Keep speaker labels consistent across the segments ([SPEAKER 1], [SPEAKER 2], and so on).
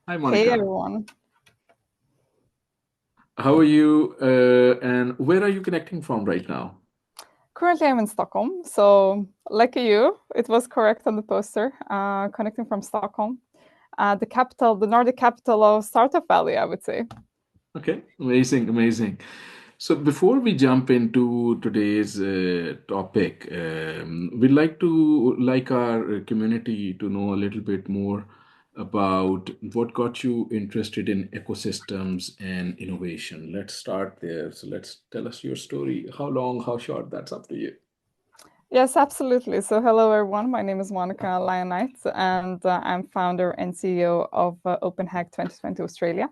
[SPEAKER 1] Hi,
[SPEAKER 2] Hey
[SPEAKER 1] Monica.
[SPEAKER 2] everyone.
[SPEAKER 1] How are you? And where are you connecting from right now?
[SPEAKER 2] Currently I'm in Stockholm, so lucky you, it was correct on the poster. Connecting from Stockholm, the capital, the Nordic capital of Startup Valley, I would say.
[SPEAKER 1] Okay, amazing, amazing. So before we jump into today's topic, we'd like our community to know a little bit more about what got you interested in ecosystems and innovation. Let's start there. So let's tell us your story. How long, how short, that's up to you.
[SPEAKER 2] Yes, absolutely. So hello everyone, my name is Monika Lionaite and I'm founder and CEO of Openhack 2020 Australia,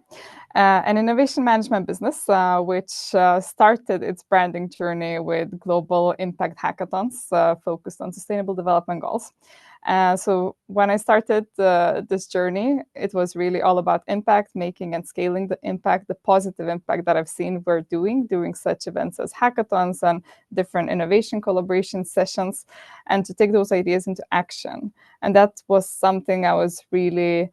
[SPEAKER 2] an innovation management business which started its branding journey with global impact hackathons focused on sustainable development goals. So when I started this journey, it was really all about impact, making and scaling the impact, the positive impact that I've seen we're doing during such events as hackathons and different innovation collaboration sessions, and to take those ideas into action. And that was something I was really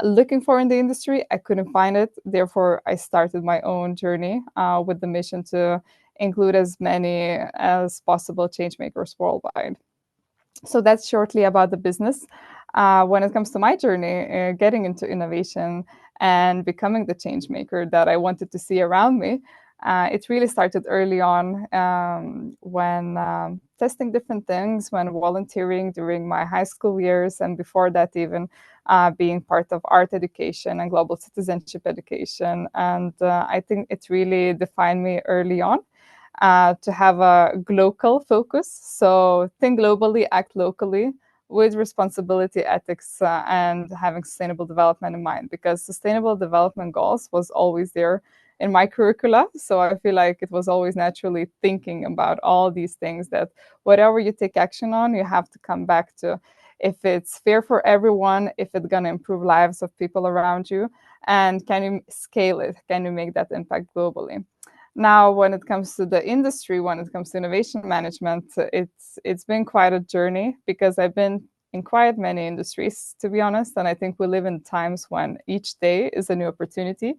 [SPEAKER 2] looking for in the industry. I couldn't find it. Therefore, I started my own journey with the mission to include as many as possible change makers worldwide. So that's shortly about the business. When it comes to my journey, getting into innovation and becoming the change maker that I wanted to see around me, it really started early on when testing different things, when volunteering during my high school years, and before that, even being part of art education and global citizenship education. And I think it really defined me early on to have a local focus. So think globally, act locally with responsibility, ethics, and having sustainable development in mind, because sustainable development goals was always there in my curricula. So I feel like it was always naturally thinking about all these things that whatever you take action on, you have to come back to if it's fair for everyone, if it's going to improve lives of people around you, and can you scale it? Can you make that impact globally? Now, when it comes to the industry, when it comes to innovation management, it's been quite a journey because I've been in quite many industries, to be honest. And I think we live in times when each day is a new opportunity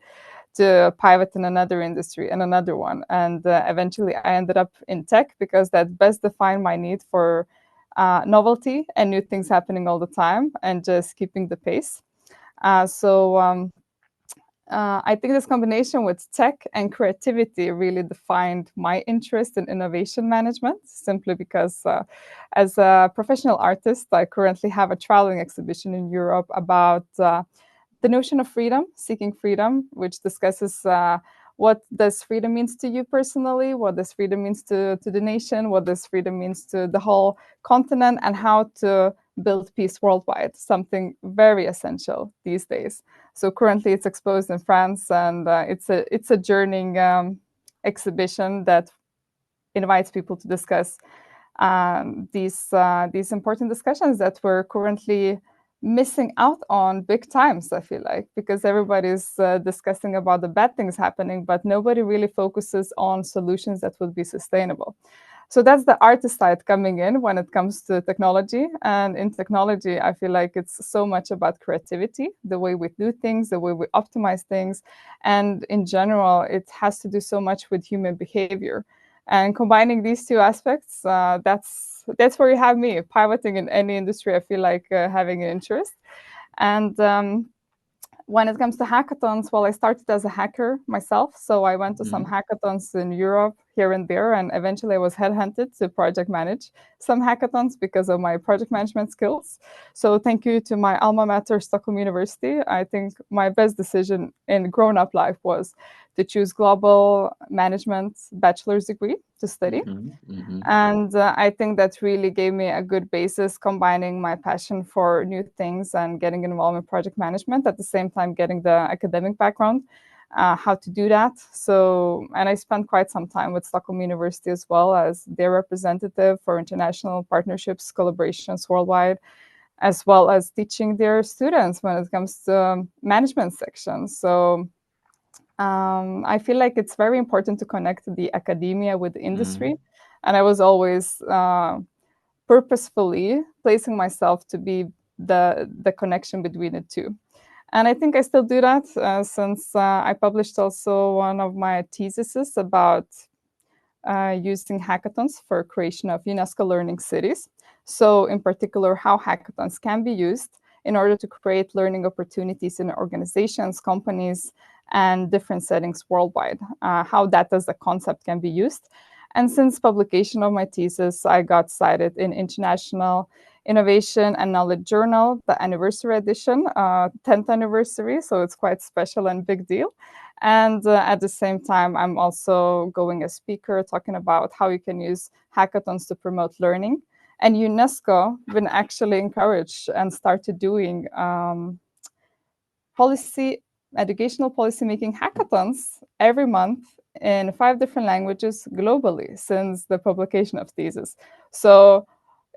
[SPEAKER 2] to pivot in another industry and another one. And eventually I ended up in tech because that best defined my need for novelty and new things happening all the time and just keeping the pace. I think this combination with tech and creativity really defined my interest in innovation management, simply because as a professional artist, I currently have a traveling exhibition in Europe about the notion of freedom, seeking freedom, which discusses what does freedom means to you personally, what does freedom means to the nation, what does freedom means to the whole continent, and how to build peace worldwide, something very essential these days. So currently it's exposed in France, and it's a journeying exhibition that invites people to discuss these important discussions that we're currently missing out on big times. I feel like because everybody's discussing about the bad things happening, but nobody really focuses on solutions that will be sustainable. So that's the artist side coming in when it comes to technology. And in technology, I feel like it's so much about creativity, the way we do things, the way we optimize things. And in general, it has to do so much with human behavior. And combining these two aspects, that's where you have me pivoting in any industry. I feel like having an interest. And when it comes to hackathons, well, I started as a hacker myself. So I went to some
[SPEAKER 1] Mhm.
[SPEAKER 2] hackathons in Europe here and there. And eventually I was headhunted to project manage some hackathons because of my project management skills. So thank you to my alma mater, Stockholm University. I think my best decision in grown up life was to choose global management bachelor's degree to study.
[SPEAKER 1] Mhm. Mhm.
[SPEAKER 2] And I think that really gave me a good basis, combining my passion for new things and getting involved in project management at the same time, getting the academic background, how to do that. So, and I spent quite some time with Stockholm University as well as their representative for international partnerships, collaborations worldwide, as well as teaching their students when it comes to management sections. So, I feel like it's very important to connect the academia with the industry.
[SPEAKER 1] Mhm.
[SPEAKER 2] And I was always purposefully placing myself to be the connection between the two. And I think I still do that since I published also one of my theses about using hackathons for creation of UNESCO learning cities. So in particular, how hackathons can be used in order to create learning opportunities in organizations, companies, and different settings worldwide, how that as a concept can be used. And since publication of my thesis, I got cited in International Innovation and Knowledge Journal, the anniversary edition, 10th anniversary, so it's quite special and big deal. And at the same time, I'm also going as speaker talking about how you can use hackathons to promote learning. And UNESCO been actually encouraged and started doing policy, educational policy making hackathons every month in 5 different languages globally since the publication of thesis. So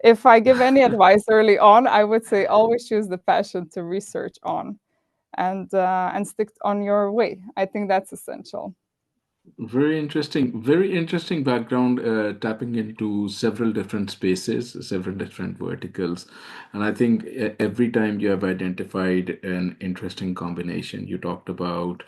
[SPEAKER 2] if I give any advice early on, I would say always choose the passion to research on and stick on your way. I think that's essential.
[SPEAKER 1] Very interesting background, tapping into several different spaces, several different verticals. And I think every time you have identified an interesting combination, you talked about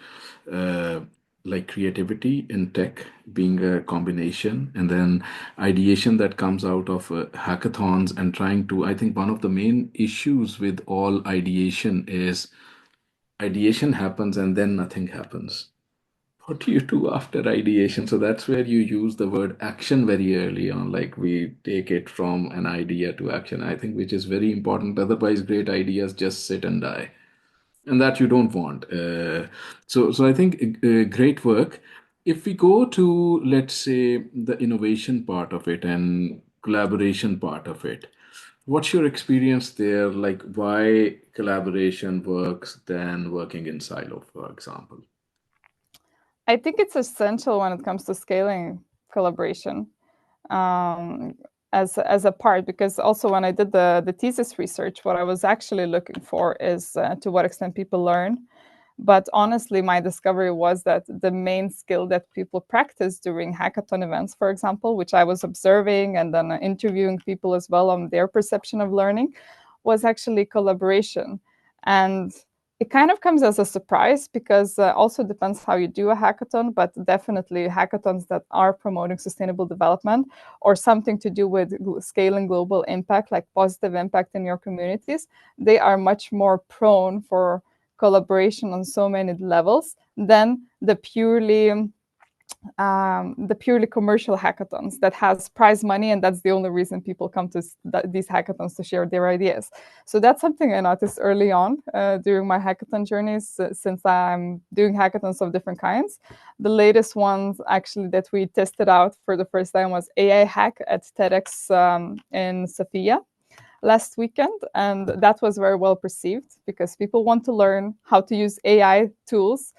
[SPEAKER 1] uh, like creativity in tech being a combination, and then ideation that comes out of hackathons and trying to, I think one of the main issues with all ideation is ideation happens and then nothing happens. What do you do after ideation? So that's where you use the word action very early on, like we take it from an idea to action, I think, which is very important. Otherwise, great ideas just sit and die, and that you don't want. So I think great work. If we go to, let's say, the innovation part of it and collaboration part of it, what's your experience there? Like why collaboration works than working in silo, for example?
[SPEAKER 2] I think it's essential when it comes to scaling collaboration um, as a part, because also when I did the thesis research, what I was actually looking for is to what extent people learn. But honestly, my discovery was that the main skill that people practice during hackathon events, for example, which I was observing and then interviewing people as well on their perception of learning, was actually collaboration. And it kind of comes as a surprise because also depends how you do a hackathon, but definitely hackathons that are promoting sustainable development or something to do with scaling global impact, like positive impact in your communities, they are much more prone for collaboration on so many levels than the purely commercial hackathons that has prize money, and that's the only reason people come to these hackathons to share their ideas. So that's something I noticed early on during my hackathon journeys, since I'm doing hackathons of different kinds. The latest ones actually that we tested out for the first time was AI hack at TEDx in Sofia last weekend, and that was very well perceived because people want to learn how to use AI tools,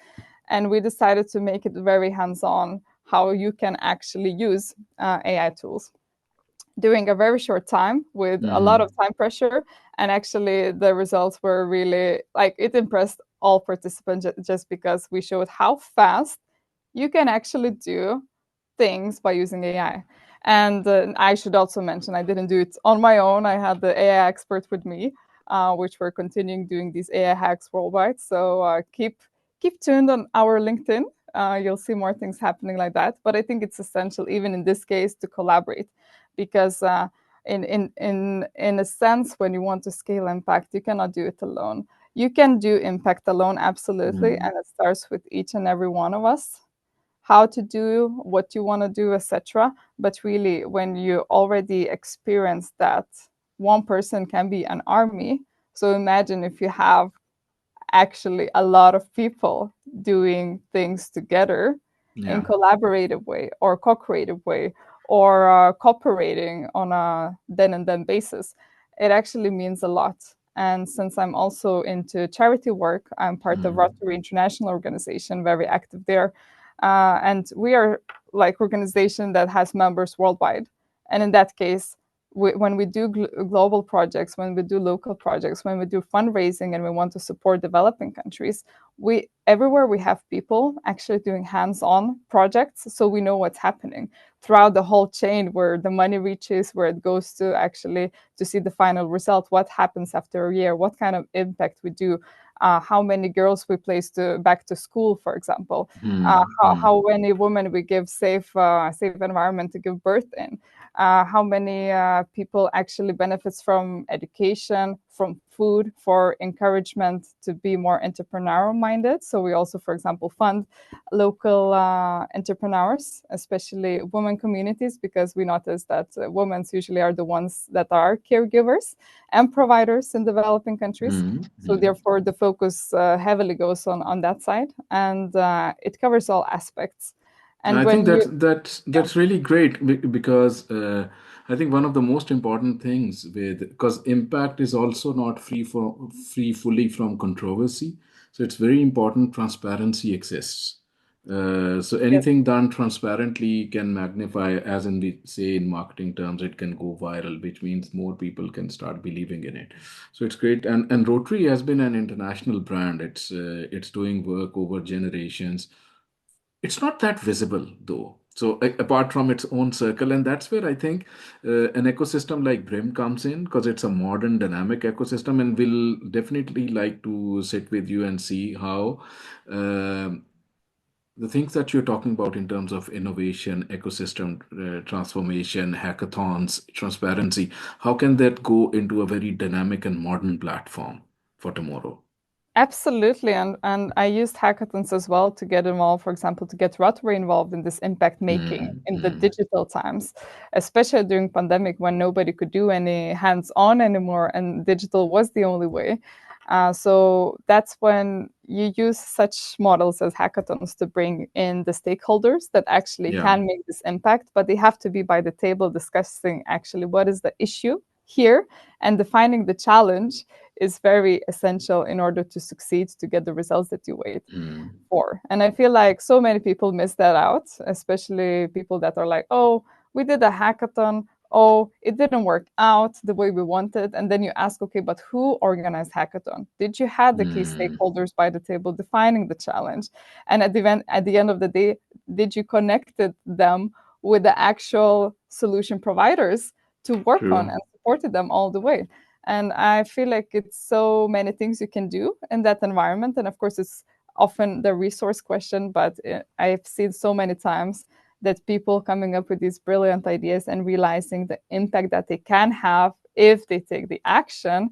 [SPEAKER 2] and we decided to make it very hands-on how you can actually use AI tools during a very short time with a lot of
[SPEAKER 1] Hmm.
[SPEAKER 2] time pressure. And actually the results were really like it impressed all participants just because we showed how fast you can actually do things by using AI. And I should also mention, I didn't do it on my own. I had the AI expert with me, which we're continuing doing these AI hacks worldwide. So keep tuned on our LinkedIn. You'll see more things happening like that. But I think it's essential, even in this case, to collaborate, because in a sense, when you want to scale impact, you cannot do it alone. You can do impact alone, absolutely, and it starts with each and every one of us how to do what you want to do, etc. But really, when you already experience that one person can be an army, so imagine if you have actually a lot of people doing things together in
[SPEAKER 1] Yeah.
[SPEAKER 2] collaborative way or co-creative way or cooperating on a then and then basis, it actually means a lot. And since I'm also into charity work, I'm part of
[SPEAKER 1] Mm.
[SPEAKER 2] Rotary International Organization, very active there, and we are like organization that has members worldwide. And in that case, when we do global projects, when we do local projects, when we do fundraising and we want to support developing countries, we everywhere we have people actually doing hands-on projects, so we know what's happening throughout the whole chain, where the money reaches, where it goes to actually to see the final result, what happens after a year, what kind of impact we do. how many girls we place back to school, for example,
[SPEAKER 1] Hmm. Hmm.
[SPEAKER 2] how many women we give safe environment to give birth in, how many people actually benefits from education, from food, for encouragement to be more entrepreneurial minded. So we also, for example, fund local entrepreneurs, especially women communities, because we notice that women usually are the ones that are caregivers and providers in developing countries.
[SPEAKER 1] Hmm.
[SPEAKER 2] So
[SPEAKER 1] Hmm.
[SPEAKER 2] therefore, the focus heavily goes on that side, and it covers all aspects. And
[SPEAKER 1] I think
[SPEAKER 2] when you, yeah,
[SPEAKER 1] that's really great because I think one of the most important things with because impact is also not free fully from controversy. So it's very important transparency exists. So
[SPEAKER 2] yes,
[SPEAKER 1] anything done transparently can magnify, as in we say in marketing terms, it can go viral, which means more people can start believing in it. So it's great, and Rotary has been an international brand. It's doing work over generations. It's not that visible though, so apart from its own circle, and that's where I think an ecosystem like BRIM comes in, because it's a modern dynamic ecosystem, and we'll definitely like to sit with you and see how um the things that you're talking about in terms of innovation, ecosystem transformation, hackathons, transparency, how can that go into a very dynamic and modern platform for tomorrow?
[SPEAKER 2] absolutely. And I used hackathons as well to get involved, for example, to get Rotary involved in this impact making
[SPEAKER 1] Mm,
[SPEAKER 2] in the
[SPEAKER 1] mm,
[SPEAKER 2] digital times, especially during pandemic when nobody could do any hands-on anymore and digital was the only way. So that's when you use such models as hackathons to bring in the stakeholders that actually
[SPEAKER 1] yeah.
[SPEAKER 2] can make this impact, but they have to be by the table discussing actually what is the issue here, and defining the challenge is very essential in order to succeed to get the results that you wait
[SPEAKER 1] Mm,
[SPEAKER 2] for. And I feel like so many people miss that out, especially people that are like, oh, we did a hackathon. Oh, it didn't work out the way we wanted. And then you ask, okay, but who organized hackathon? Did you have the key
[SPEAKER 1] mm,
[SPEAKER 2] stakeholders by the table defining the challenge? And at the end of the day, did you connected them with the actual solution providers to work on
[SPEAKER 1] true.
[SPEAKER 2] and supported them all the way? And I feel like it's so many things you can do in that environment. And of course, it's often the resource question, but I've seen so many times that people coming up with these brilliant ideas and realizing the impact that they can have if they take the action,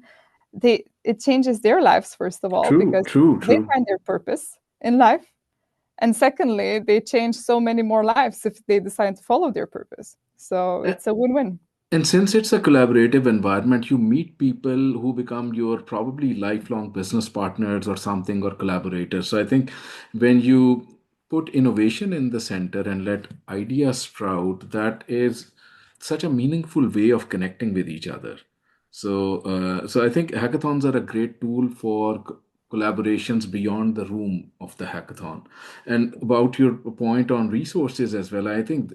[SPEAKER 2] it changes their lives, first of all,
[SPEAKER 1] True,
[SPEAKER 2] because
[SPEAKER 1] true,
[SPEAKER 2] they
[SPEAKER 1] true.
[SPEAKER 2] find their purpose in life. And secondly, they change so many more lives if they decide to follow their purpose. So
[SPEAKER 1] A-
[SPEAKER 2] it's a win-win.
[SPEAKER 1] And since it's a collaborative environment, you meet people who become your probably lifelong business partners or something, or collaborators. So I think when you put innovation in the center and let ideas sprout, that is such a meaningful way of connecting with each other. So I think hackathons are a great tool for collaborations beyond the room of the hackathon. And about your point on resources as well, I think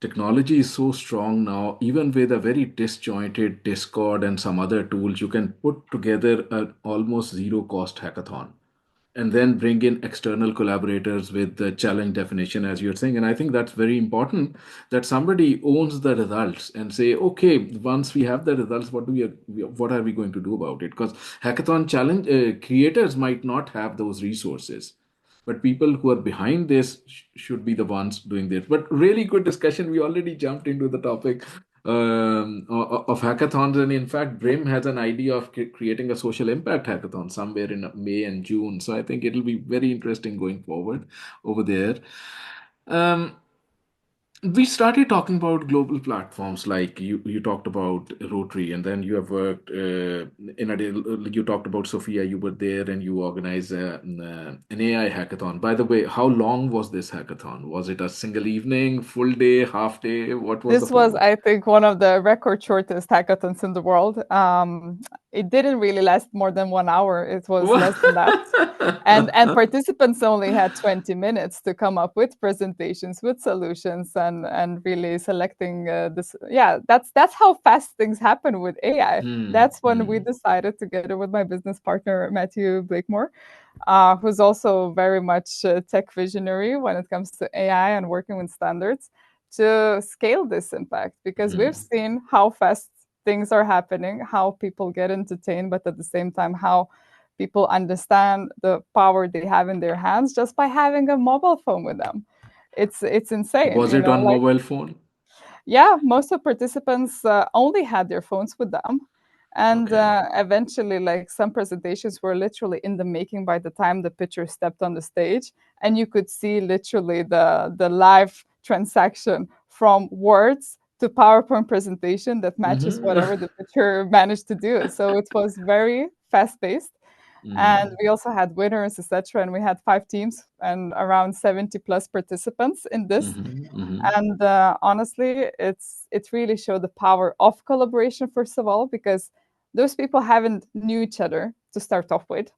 [SPEAKER 1] technology is so strong now, even with a very disjointed Discord and some other tools, you can put together an almost zero cost hackathon and then bring in external collaborators with the challenge definition, as you're saying. And I think that's very important, that somebody owns the results and say, okay, once we have the results, what are we going to do about it? Because hackathon challenge creators might not have those resources, but people who are behind this should be the ones doing this. But really good discussion. We already jumped into the topic of hackathons, and in fact BRIM has an idea of creating a social impact hackathon somewhere in May and June, so I think it'll be very interesting going forward over there. um, we started talking about global platforms, like you talked about Rotary, and then you have worked in a you talked about Sophia. You were there and you organized an AI hackathon. By the way, how long was this hackathon? Was it a single evening, full day, half day? What was the
[SPEAKER 2] This was,
[SPEAKER 1] format?
[SPEAKER 2] I think, one of the record shortest hackathons in the world. It didn't really last more than 1 hour. It was less than that. And participants only had 20 minutes to come up with presentations, with solutions, and really selecting this. Yeah, that's how fast things happen with AI.
[SPEAKER 1] Hmm,
[SPEAKER 2] That's when we
[SPEAKER 1] hmm,
[SPEAKER 2] decided, together with my business partner, Matthew Blakemore, who's also very much tech visionary when it comes to AI and working with standards, to scale this impact, because we've
[SPEAKER 1] hmm,
[SPEAKER 2] seen how fast things are happening, how people get entertained, but at the same time, how People understand the power they have in their hands just by having a mobile phone with them. It's insane,
[SPEAKER 1] Was
[SPEAKER 2] you
[SPEAKER 1] it
[SPEAKER 2] know,
[SPEAKER 1] on
[SPEAKER 2] like,
[SPEAKER 1] mobile phone?
[SPEAKER 2] yeah, most of participants only had their phones with them. And
[SPEAKER 1] Okay.
[SPEAKER 2] eventually, like, some presentations were literally in the making by the time the pitcher stepped on the stage. And you could see literally the live transaction from words to PowerPoint presentation that matches
[SPEAKER 1] Mm-hmm.
[SPEAKER 2] whatever the pitcher managed to do. So it was very fast paced. And
[SPEAKER 1] Mm-hmm.
[SPEAKER 2] we also had winners, etc. And we had 5 teams and around 70 plus participants in this.
[SPEAKER 1] Mm-hmm.
[SPEAKER 2] And honestly, it really showed the power of collaboration, first of all, because those people haven't knew each other to start off with,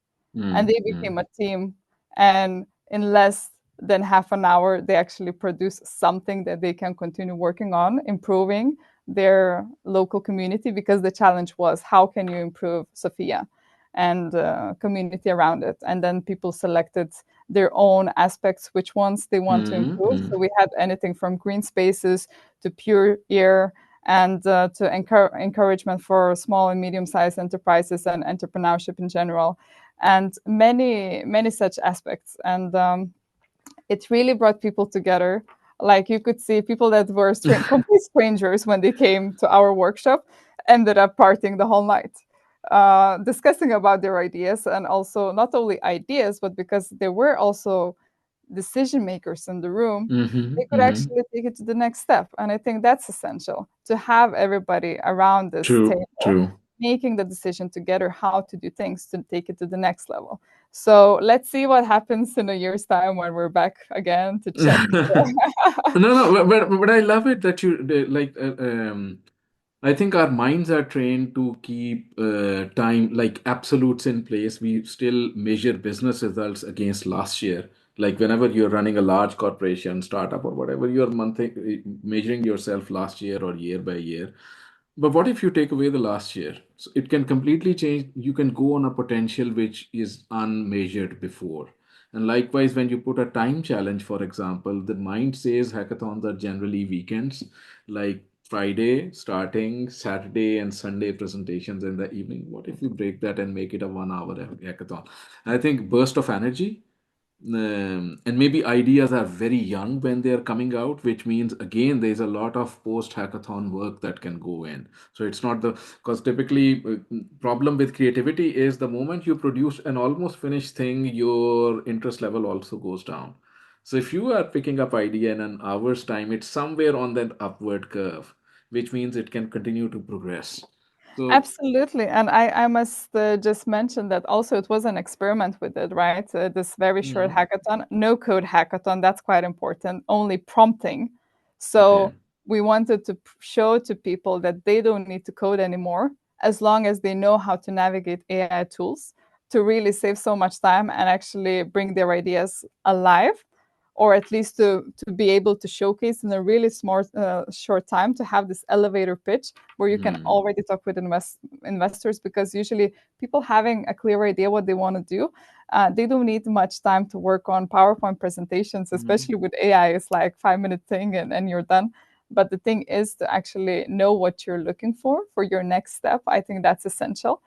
[SPEAKER 2] and they
[SPEAKER 1] Mm-hmm.
[SPEAKER 2] became a team. And in less than half an hour, they actually produce something that they can continue working on, improving their local community. Because the challenge was, how can you improve Sofia and community around it? And then people selected their own aspects, which ones they want to improve.
[SPEAKER 1] Mm-hmm.
[SPEAKER 2] So we had anything from green spaces to pure air, and to encouragement for small and medium-sized enterprises and entrepreneurship in general, and many such aspects. And it really brought people together. Like, you could see people that were complete strangers when they came to our workshop ended up partying the whole night, discussing about their ideas, and also not only ideas, but because there were also decision makers in the room,
[SPEAKER 1] Mm-hmm.
[SPEAKER 2] they could
[SPEAKER 1] Mm-hmm.
[SPEAKER 2] actually take it to the next step. And I think that's essential, to have everybody around this
[SPEAKER 1] True.
[SPEAKER 2] table
[SPEAKER 1] True.
[SPEAKER 2] making the decision together how to do things to take it to the next level. So let's see what happens in a year's time when we're back again to check.
[SPEAKER 1] No, no, but I love it that like I think our minds are trained to keep time like absolutes in place. We still measure business results against last year. Like whenever you're running a large corporation, startup, or whatever, you're measuring yourself last year or year by year. But what if you take away the last year? So it can completely change. You can go on a potential which is unmeasured before. And likewise, when you put a time challenge, for example, the mind says hackathons are generally weekends, like Friday starting, Saturday and Sunday presentations in the evening. What if you break that and make it a 1 hour hackathon? I think burst of energy, and maybe ideas are very young when they're coming out, which means again there's a lot of post hackathon work that can go in. So it's not the because typically problem with creativity is the moment you produce an almost finished thing, your interest level also goes down. So if you are picking up idea in an hour's time, it's somewhere on that upward curve, which means it can continue to progress. So
[SPEAKER 2] Absolutely. And I must just mention that also it was an experiment with it, right? This very short
[SPEAKER 1] mm,
[SPEAKER 2] hackathon, no code hackathon, that's quite important, only prompting.
[SPEAKER 1] okay.
[SPEAKER 2] So we wanted to show to people that they don't need to code anymore, as long as they know how to navigate AI tools to really save so much time and actually bring their ideas alive, or at least to be able to showcase in a really smart, short time, to have this elevator pitch where you can
[SPEAKER 1] Mm,
[SPEAKER 2] already talk with investors. Because usually people having a clear idea what they want to do, they don't need much time to work on PowerPoint presentations,
[SPEAKER 1] mm,
[SPEAKER 2] especially with AI. It's like 5 minute thing, and you're done. But the thing is to actually know what you're looking for your next step. I think that's essential,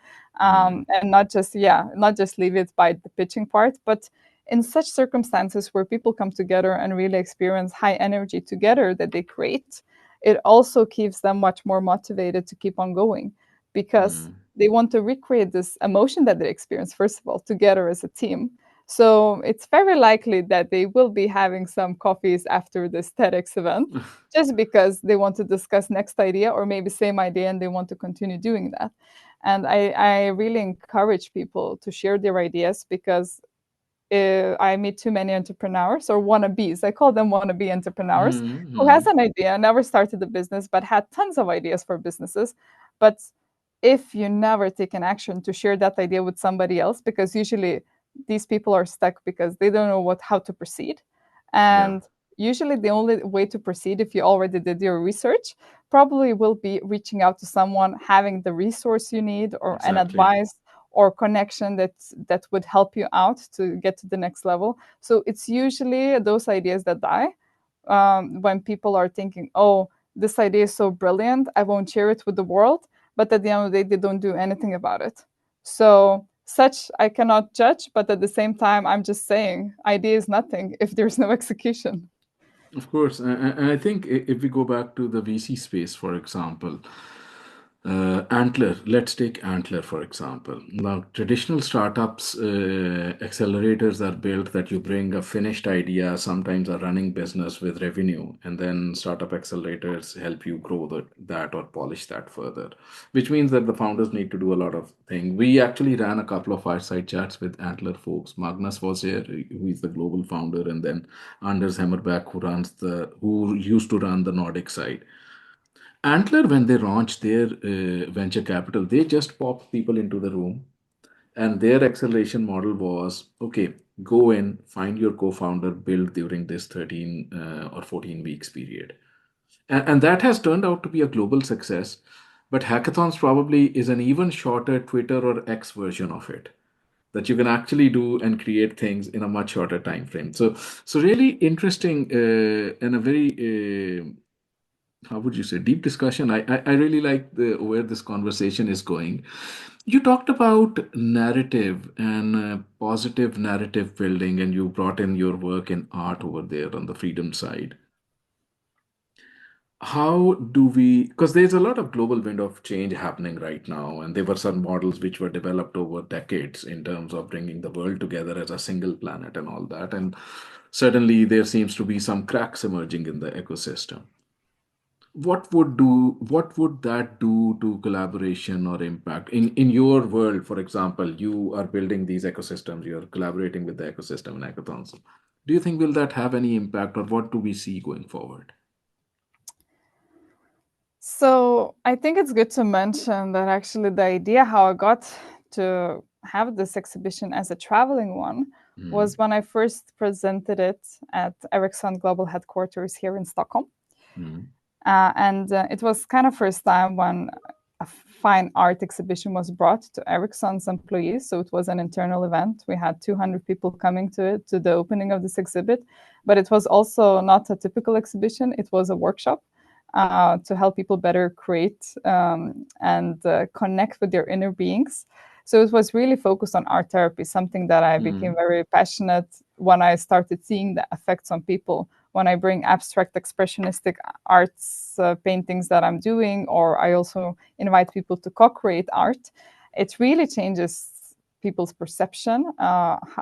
[SPEAKER 1] mm,
[SPEAKER 2] and not just, yeah, not just leave it by the pitching part, but in such circumstances where people come together and really experience high energy together that they create, it also keeps them much more motivated to keep on going, because
[SPEAKER 1] mm,
[SPEAKER 2] they want to recreate this emotion that they experience, first of all, together as a team. So it's very likely that they will be having some coffees after this TEDx event, just because they want to discuss next idea, or maybe same idea and they want to continue doing that. And I really encourage people to share their ideas, because I meet too many entrepreneurs, or wannabes. I call them wannabe entrepreneurs,
[SPEAKER 1] mm,
[SPEAKER 2] who has
[SPEAKER 1] mm,
[SPEAKER 2] an idea, never started a business, but had tons of ideas for businesses. But if you never take an action to share that idea with somebody else, because usually these people are stuck because they don't know how to proceed.
[SPEAKER 1] yeah.
[SPEAKER 2] And usually the only way to proceed, if you already did your research, probably will be reaching out to someone, having the resource you need, or an
[SPEAKER 1] Exactly.
[SPEAKER 2] advice or connection that would help you out to get to the next level. So it's usually those ideas that die, when people are thinking, oh, this idea is so brilliant, I won't share it with the world. But at the end of the day, they don't do anything about it. So such I cannot judge, but at the same time, I'm just saying idea is nothing if there's no execution.
[SPEAKER 1] Of course, and I think if we go back to the VC space, for example, Antler, let's take Antler for example. Now, traditional startups accelerators are built that you bring a finished idea, sometimes a running business with revenue, and then startup accelerators help you grow that or polish that further, which means that the founders need to do a lot of things. We actually ran a couple of fireside chats with Antler folks. Magnus was here, who is the global founder, and then Anders Hemmerback, who used to run the Nordic side. Antler, when they launched their venture capital, they just popped people into the room, and their acceleration model was okay, go in, find your co founder, build during this 13 or 14 weeks period. And that has turned out to be a global success. But hackathons probably is an even shorter Twitter or X version of it that you can actually do and create things in a much shorter time frame. So really interesting and a very how would you say deep discussion. I really like where this conversation is going. You talked about narrative and positive narrative building, and you brought in your work in art over there on the freedom side. How do we, because there's a lot of global wind of change happening right now, and there were some models which were developed over decades in terms of bringing the world together as a single planet and all that, and suddenly there seems to be some cracks emerging in the ecosystem. What would that do to collaboration or impact in your world? For example, you are building these ecosystems, you're collaborating with the ecosystem and hackathons. Do you think will that have any impact, or what do we see going forward?
[SPEAKER 2] So I think it's good to mention that actually the idea how I got to have this exhibition as a traveling one
[SPEAKER 1] Mm,
[SPEAKER 2] was when I first presented it at Ericsson Global Headquarters here in Stockholm.
[SPEAKER 1] mm,
[SPEAKER 2] And it was kind of first time when a fine art exhibition was brought to Ericsson's employees. So it was an internal event. We had 200 people coming to it, to the opening of this exhibit. But it was also not a typical exhibition. It was a workshop to help people better create and connect with their inner beings. So it was really focused on art therapy, something that I became
[SPEAKER 1] mm,
[SPEAKER 2] very passionate when I started seeing the effects on people when I bring abstract expressionistic arts paintings that I'm doing, or I also invite people to co-create art. It really changes people's perception,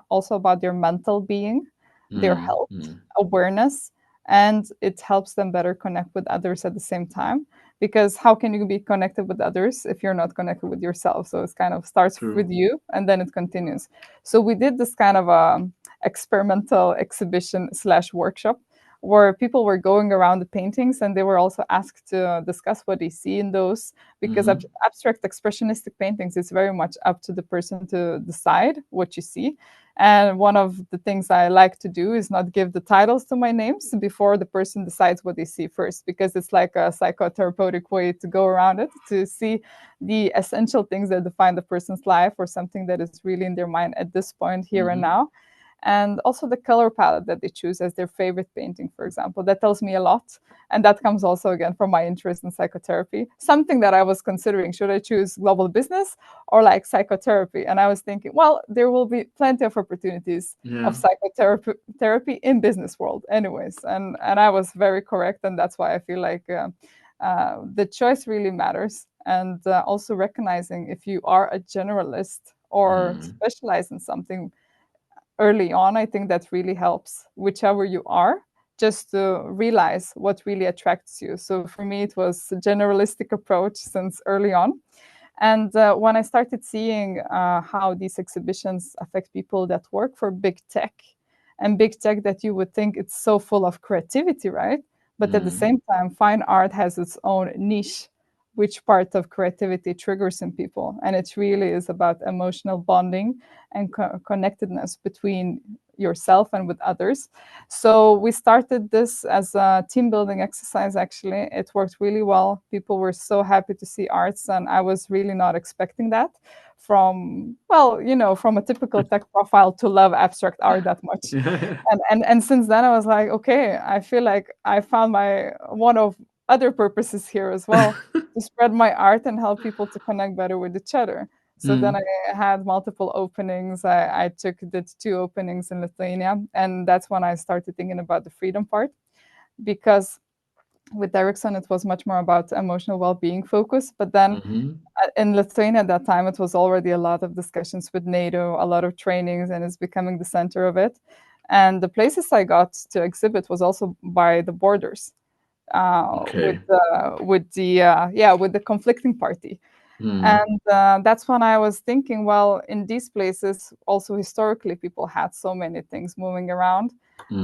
[SPEAKER 2] also about their mental being, their
[SPEAKER 1] mm,
[SPEAKER 2] health,
[SPEAKER 1] mm.
[SPEAKER 2] awareness, and it helps them better connect with others at the same time. Because how can you be connected with others if you're not connected with yourself? So it kind of starts
[SPEAKER 1] True.
[SPEAKER 2] with you and then it continues. So we did this kind of experimental exhibition slash workshop where people were going around the paintings and they were also asked to discuss what they see in those, because
[SPEAKER 1] Mm-hmm.
[SPEAKER 2] abstract expressionistic paintings is very much up to the person to decide what you see. And one of the things I like to do is not give the titles to my names before the person decides what they see first, because it's like a psychotherapeutic way to go around it, to see the essential things that define the person's life or something that is really in their mind at this point, here and
[SPEAKER 1] Mm-hmm.
[SPEAKER 2] now, and also the color palette that they choose as their favorite painting, for example. That tells me a lot. And that comes also again from my interest in psychotherapy. Something that I was considering, should I choose global business or like psychotherapy? And I was thinking, well, there will be plenty of opportunities of
[SPEAKER 1] Yeah.
[SPEAKER 2] psychotherapy in business world anyways. And I was very correct. And that's why I feel like the choice really matters. And also recognizing if you are a generalist or
[SPEAKER 1] Mm,
[SPEAKER 2] specialize in something early on, I think that really helps, whichever you are, just to realize what really attracts you. So for me, it was a generalistic approach since early on. And when I started seeing how these exhibitions affect people that work for big tech, and big tech that you would think it's so full of creativity, right? But at the
[SPEAKER 1] mm,
[SPEAKER 2] same time, fine art has its own niche, which part of creativity triggers in people. And it really is about emotional bonding and connectedness between yourself and with others. So we started this as a team building exercise. Actually, it worked really well. People were so happy to see arts, and I was really not expecting that from, well, from a typical tech profile to love abstract art that much.
[SPEAKER 1] yeah.
[SPEAKER 2] And since then I was like, okay, I feel like I found my one of other purposes here as well, to spread my art and help people to connect better with each other. So then
[SPEAKER 1] Mm.
[SPEAKER 2] I had multiple openings. Did two openings in Lithuania, and that's when I started thinking about the freedom part, because with Ericsson it was much more about emotional well-being focus. But then
[SPEAKER 1] Mm-hmm.
[SPEAKER 2] in Lithuania at that time, it was already a lot of discussions with NATO, a lot of trainings, and it's becoming the center of it. And the places I got to exhibit was also by the borders,
[SPEAKER 1] Okay.
[SPEAKER 2] with the conflicting party.
[SPEAKER 1] Mm.
[SPEAKER 2] And that's when I was thinking, well, in these places, also historically, people had so many things moving around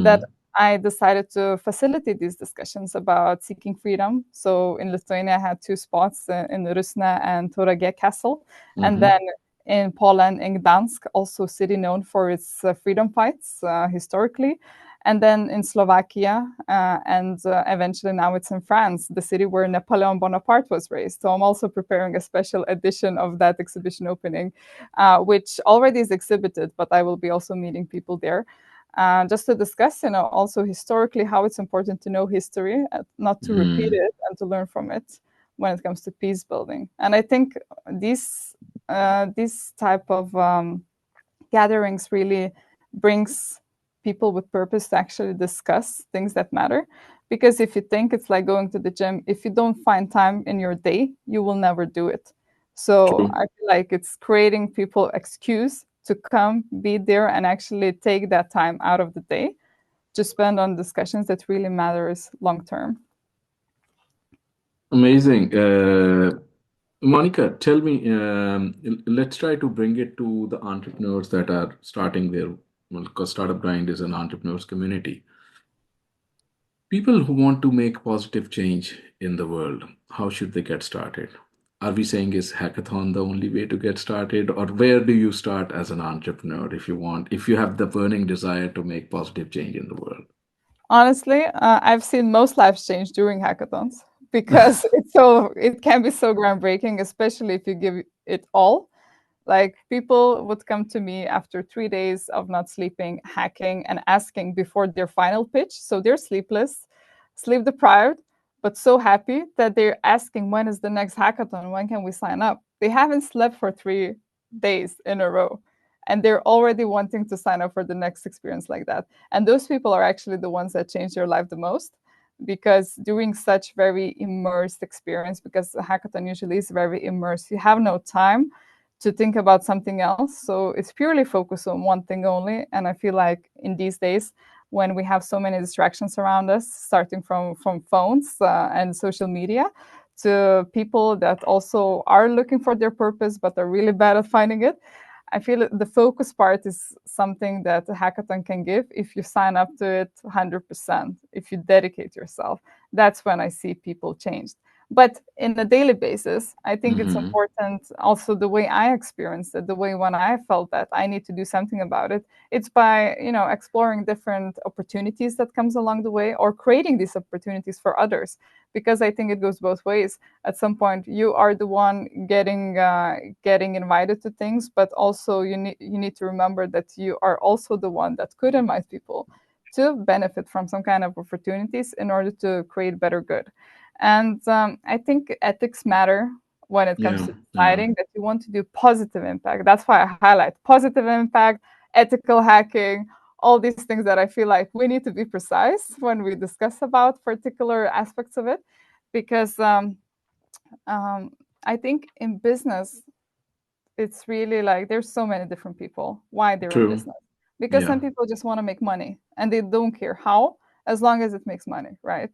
[SPEAKER 2] that
[SPEAKER 1] Mm.
[SPEAKER 2] I decided to facilitate these discussions about seeking freedom. So in Lithuania, I had two spots in Rusna and Tauragė Castle. And
[SPEAKER 1] Mm-hmm.
[SPEAKER 2] then in Poland, in Gdansk, also city known for its freedom fights historically. And then in Slovakia, and eventually now it's in France, the city where Napoleon Bonaparte was raised. So I'm also preparing a special edition of that exhibition opening, which already is exhibited, but I will be also meeting people there. Just to discuss, also historically how it's important to know history, not to repeat
[SPEAKER 1] Mm.
[SPEAKER 2] it, and to learn from it when it comes to peace building. And I think these type of gatherings really brings people with purpose to actually discuss things that matter. Because if you think it's like going to the gym, if you don't find time in your day, you will never do it. So
[SPEAKER 1] True.
[SPEAKER 2] I feel like it's creating people excuse to come, be there, and actually take that time out of the day to spend on discussions that really matters long term.
[SPEAKER 1] Amazing. Monica, tell me, let's try to bring it to the entrepreneurs that are starting their, well, because Startup Grind is an entrepreneurs community. People who want to make positive change in the world, how should they get started? Are we saying is hackathon the only way to get started, or where do you start as an entrepreneur if you have the burning desire to make positive change in the world?
[SPEAKER 2] Honestly, I've seen most lives change during hackathons because it can be so groundbreaking, especially if you give it all. Like people would come to me after 3 days of not sleeping, hacking, and asking before their final pitch. So they're sleepless, sleep deprived, but so happy that they're asking when is the next hackathon? When can we sign up? They haven't slept for 3 days in a row. And they're already wanting to sign up for the next experience like that. And those people are actually the ones that change their life the most, because doing such very immersed experience, because a hackathon usually is very immersed, you have no time to think about something else. So it's purely focused on one thing only. And I feel like in these days, when we have so many distractions around us, starting from phones and social media, to people that also are looking for their purpose but are really bad at finding it, I feel the focus part is something that a hackathon can give if you sign up to it 100%, if you dedicate yourself. That's when I see people changed. But in a daily basis, I think it's
[SPEAKER 1] Mm-hmm.
[SPEAKER 2] important also the way I experienced it, the way when I felt that I need to do something about it. It's by, exploring different opportunities that comes along the way, or creating these opportunities for others. Because I think it goes both ways. At some point, you are the one getting invited to things, but also you need to remember that you are also the one that could invite people to benefit from some kind of opportunities in order to create better good. And I think ethics matter when it comes
[SPEAKER 1] Yeah,
[SPEAKER 2] to
[SPEAKER 1] yeah.
[SPEAKER 2] deciding that you want to do positive impact. That's why I highlight positive impact, ethical hacking, all these things that I feel like we need to be precise when we discuss about particular aspects of it. Because um, I think in business, it's really like there's so many different people why they're in
[SPEAKER 1] True.
[SPEAKER 2] business. Because
[SPEAKER 1] Yeah.
[SPEAKER 2] some people just want to make money and they don't care how, as long as it makes money, right?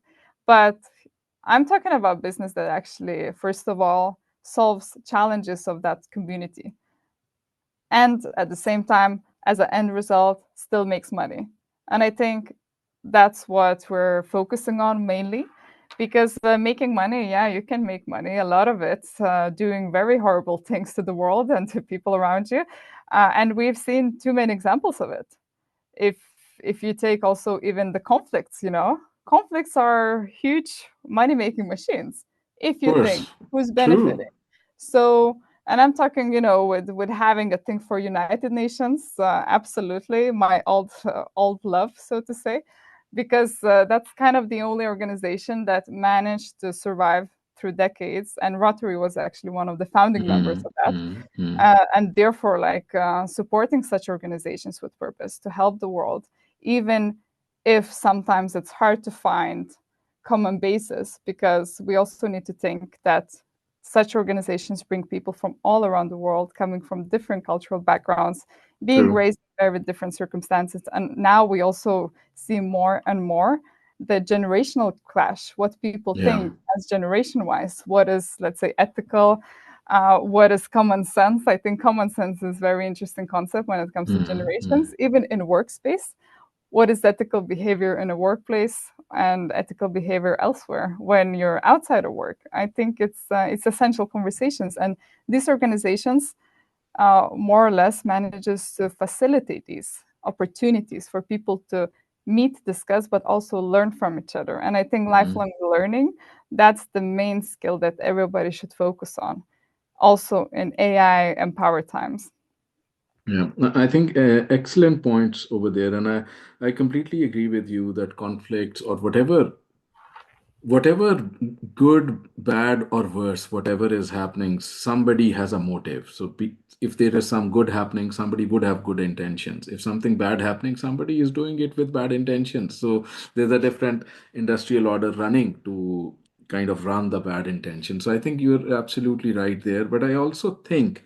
[SPEAKER 2] But I'm talking about business that actually, first of all, solves challenges of that community, and at the same time, as an end result, still makes money. And I think that's what we're focusing on mainly, because making money, yeah, you can make money, a lot of it, doing very horrible things to the world and to people around you. And we've seen too many examples of it. if if you take also even the conflicts, conflicts are huge money making machines if
[SPEAKER 1] Of
[SPEAKER 2] you think
[SPEAKER 1] course.
[SPEAKER 2] who's benefiting.
[SPEAKER 1] True.
[SPEAKER 2] So, and I'm talking, with having a thing for United Nations, absolutely my old love, so to say, because that's kind of the only organization that managed to survive through decades, and Rotary was actually one of the founding members
[SPEAKER 1] Mm,
[SPEAKER 2] of that.
[SPEAKER 1] mm, mm.
[SPEAKER 2] And therefore, like supporting such organizations with purpose to help the world, even if sometimes it's hard to find common basis, because we also need to think that such organizations bring people from all around the world, coming from different cultural backgrounds, being
[SPEAKER 1] True.
[SPEAKER 2] raised in very different circumstances. And now we also see more and more the generational clash, what people
[SPEAKER 1] Yeah.
[SPEAKER 2] think as generation wise, what is, let's say, ethical, what is common sense. I think common sense is a very interesting concept when it comes to
[SPEAKER 1] Mm, mm.
[SPEAKER 2] generations, even in workspace. What is ethical behavior in a workplace and ethical behavior elsewhere when you're outside of work? I think it's essential conversations, and these organizations more or less manages to facilitate these opportunities for people to meet, discuss, but also learn from each other. And I think
[SPEAKER 1] Mm.
[SPEAKER 2] lifelong learning, that's the main skill that everybody should focus on, also in AI empowered times.
[SPEAKER 1] Yeah, I think excellent points over there, and I completely agree with you that conflicts or whatever good, bad, or worse, whatever is happening, somebody has a motive. So if there is some good happening, somebody would have good intentions. If something bad happening, somebody is doing it with bad intentions. So there's a different industrial order running to kind of run the bad intention. So I think you're absolutely right there. But I also think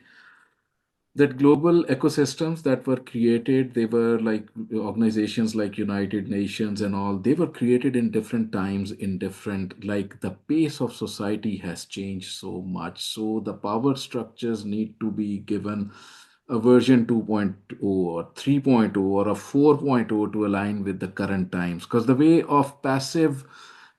[SPEAKER 1] that global ecosystems that were created, they were like organizations like United Nations and all, they were created in different times, in different, like the pace of society has changed so much, so the power structures need to be given a version 2.0 or 3.0 or a 4.0 to align with the current times, because the way of passive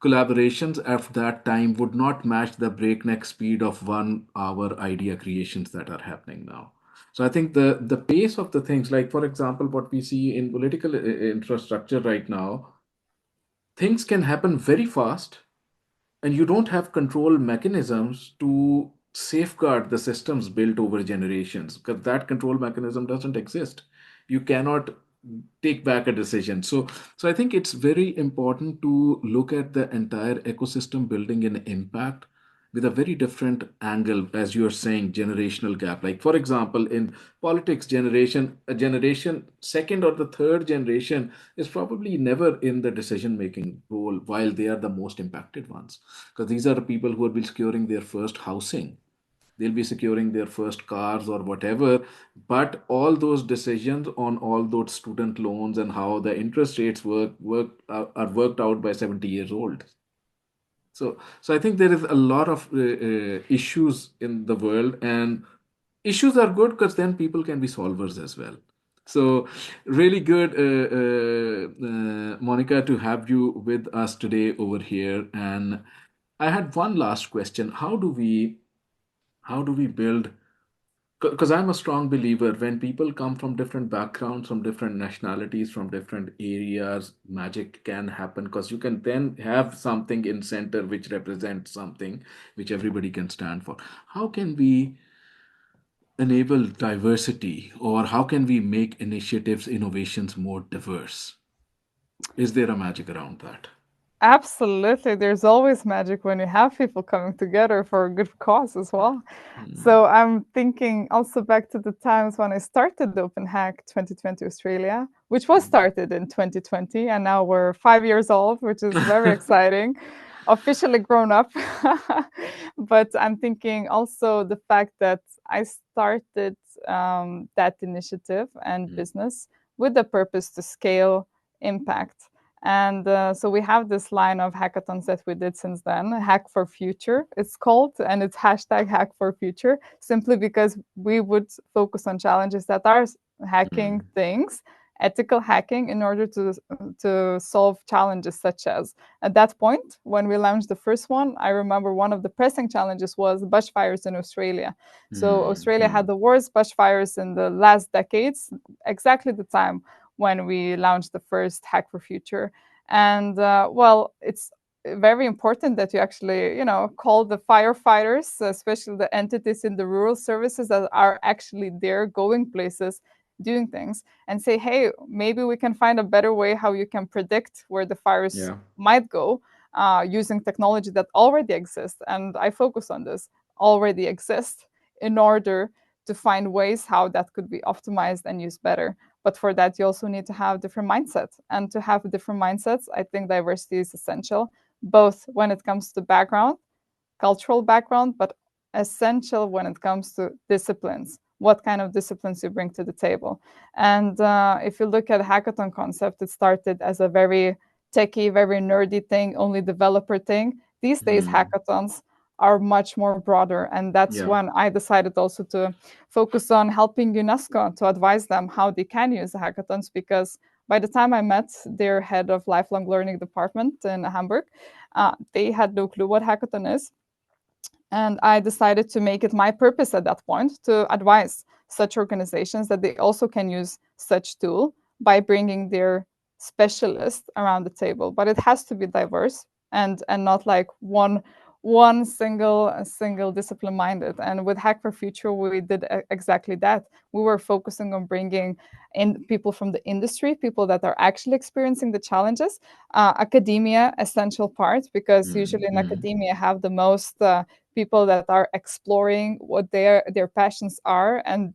[SPEAKER 1] collaborations at that time would not match the breakneck speed of 1 hour idea creations that are happening now. So I think the pace of the things, like for example, what we see in political infrastructure right now, things can happen very fast, and you don't have control mechanisms to safeguard the systems built over generations, because that control mechanism doesn't exist. You cannot take back a decision. So I think it's very important to look at the entire ecosystem building an impact with a very different angle, as you're saying, generational gap. Like for example, in politics, a generation second or the third generation is probably never in the decision making role, while they are the most impacted ones, because these are the people who will be securing their first housing, they'll be securing their first cars or whatever. But all those decisions on all those student loans and how the interest rates are worked out by 70 years old. So I think there is a lot of issues in the world, and issues are good because then people can be solvers as well. So really good, Monica, to have you with us today over here. And I had one last question: how do we build? Because I'm a strong believer, when people come from different backgrounds, from different nationalities, from different areas, magic can happen, because you can then have something in center which represents something which everybody can stand for. How can we enable diversity, or how can we make initiatives, innovations more diverse? Is there a magic around that?
[SPEAKER 2] Absolutely. There's always magic when you have people coming together for a good cause as well.
[SPEAKER 1] Hmm.
[SPEAKER 2] So I'm thinking also back to the times when I started the Open Hack 2020 Australia, which was started in 2020, and now we're 5 years old, which is very exciting. Officially grown up. But I'm thinking also the fact that I started that initiative and business with the purpose to scale impact. And so we have this line of hackathons that we did since then, Hack for Future, it's called, and it's hashtag Hack for Future, simply because we would focus on challenges that are hacking
[SPEAKER 1] Hmm.
[SPEAKER 2] things, ethical hacking, in order to solve challenges such as, at that point, when we launched the first one, I remember one of the pressing challenges was bushfires in Australia. So
[SPEAKER 1] Hmm.
[SPEAKER 2] Australia
[SPEAKER 1] Hmm.
[SPEAKER 2] had the worst bushfires in the last decades, exactly the time when we launched the first Hack for Future. And well, it's very important that you actually, call the firefighters, especially the entities in the rural services that are actually there, going places, doing things, and say, hey, maybe we can find a better way how you can predict where the fires
[SPEAKER 1] Yeah.
[SPEAKER 2] might go. using technology that already exists, and I focus on this, already exists, in order to find ways how that could be optimized and used better. But for that, you also need to have different mindsets. And to have different mindsets, I think diversity is essential, both when it comes to background, cultural background, but essential when it comes to disciplines. What kind of disciplines you bring to the table. And if you look at hackathon concept, it started as a very techie, very nerdy thing, only developer thing. These days,
[SPEAKER 1] Hmm.
[SPEAKER 2] hackathons are much more broader. And that's
[SPEAKER 1] Yeah.
[SPEAKER 2] when I decided also to focus on helping UNESCO to advise them how they can use the hackathons, because by the time I met their head of lifelong learning department in Hamburg, they had no clue what hackathon is. And I decided to make it my purpose at that point to advise such organizations that they also can use such tool by bringing their specialists around the table. But it has to be diverse and not like one single discipline minded. And with Hack for Future, we did exactly that. We were focusing on bringing in people from the industry, people that are actually experiencing the challenges. Academia, essential part, because usually in
[SPEAKER 1] Mm-hmm.
[SPEAKER 2] academia have the most people that are exploring what their passions are, and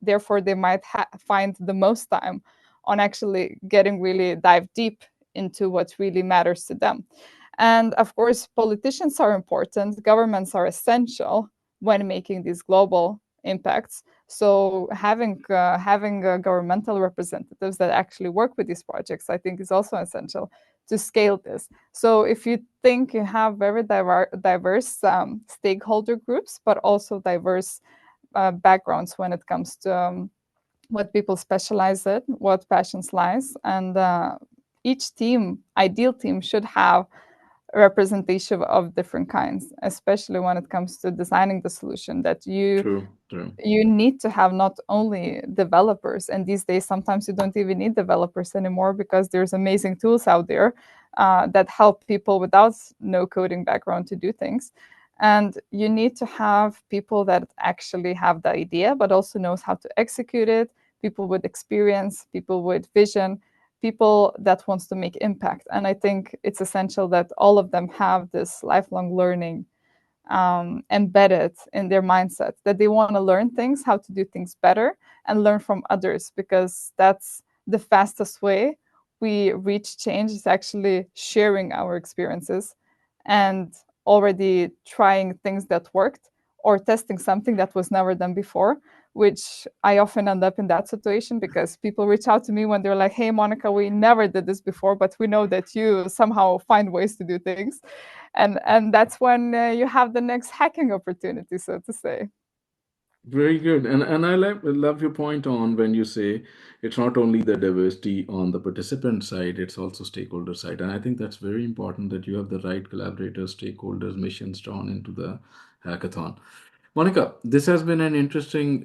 [SPEAKER 2] therefore they might find the most time on actually getting really dive deep into what really matters to them. And of course, politicians are important, governments are essential when making these global impacts. So having governmental representatives that actually work with these projects, I think, is also essential to scale this. So if you think you have very diverse stakeholder groups, but also diverse backgrounds when it comes to what people specialize in, what passions lies, and each team, ideal team, should have a representation of different kinds, especially when it comes to designing the solution, that
[SPEAKER 1] True, true.
[SPEAKER 2] you need to have not only developers, and these days sometimes you don't even need developers anymore, because there's amazing tools out there that help people without no coding background to do things. And you need to have people that actually have the idea but also knows how to execute it, people with experience, people with vision, people that wants to make impact. And I think it's essential that all of them have this lifelong learning embedded in their mindset, that they want to learn things, how to do things better, and learn from others, because that's the fastest way we reach change, is actually sharing our experiences and already trying things that worked, or testing something that was never done before, which I often end up in that situation, because people reach out to me when they're like, hey, Monica, we never did this before, but we know that you somehow find ways to do things. And that's when you have the next hacking opportunity, so to say.
[SPEAKER 1] Very good. And I love your point on when you say it's not only the diversity on the participant side, it's also stakeholder side. And I think that's very important that you have the right collaborators, stakeholders, missions drawn into the hackathon. Monica, this has been an interesting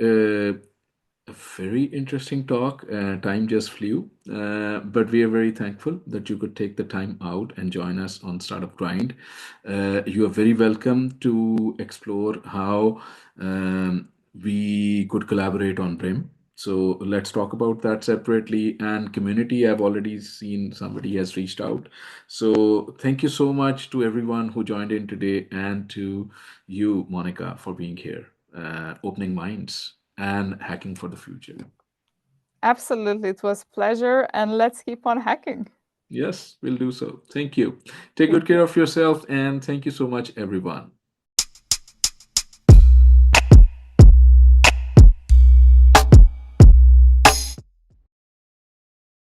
[SPEAKER 1] a very interesting talk. Time just flew, but we are very thankful that you could take the time out and join us on Startup Grind. You are very welcome to explore how we could collaborate on BRIM. So let's talk about that separately. And community, I've already seen somebody has reached out. So thank you so much to everyone who joined in today, and to you, Monica, for being here, opening minds and hacking for the future.
[SPEAKER 2] Absolutely, it was a pleasure, and let's keep on hacking.
[SPEAKER 1] Yes, we'll do so. Thank you. Take good
[SPEAKER 2] Thank you.
[SPEAKER 1] care of yourself, and thank you so much, everyone.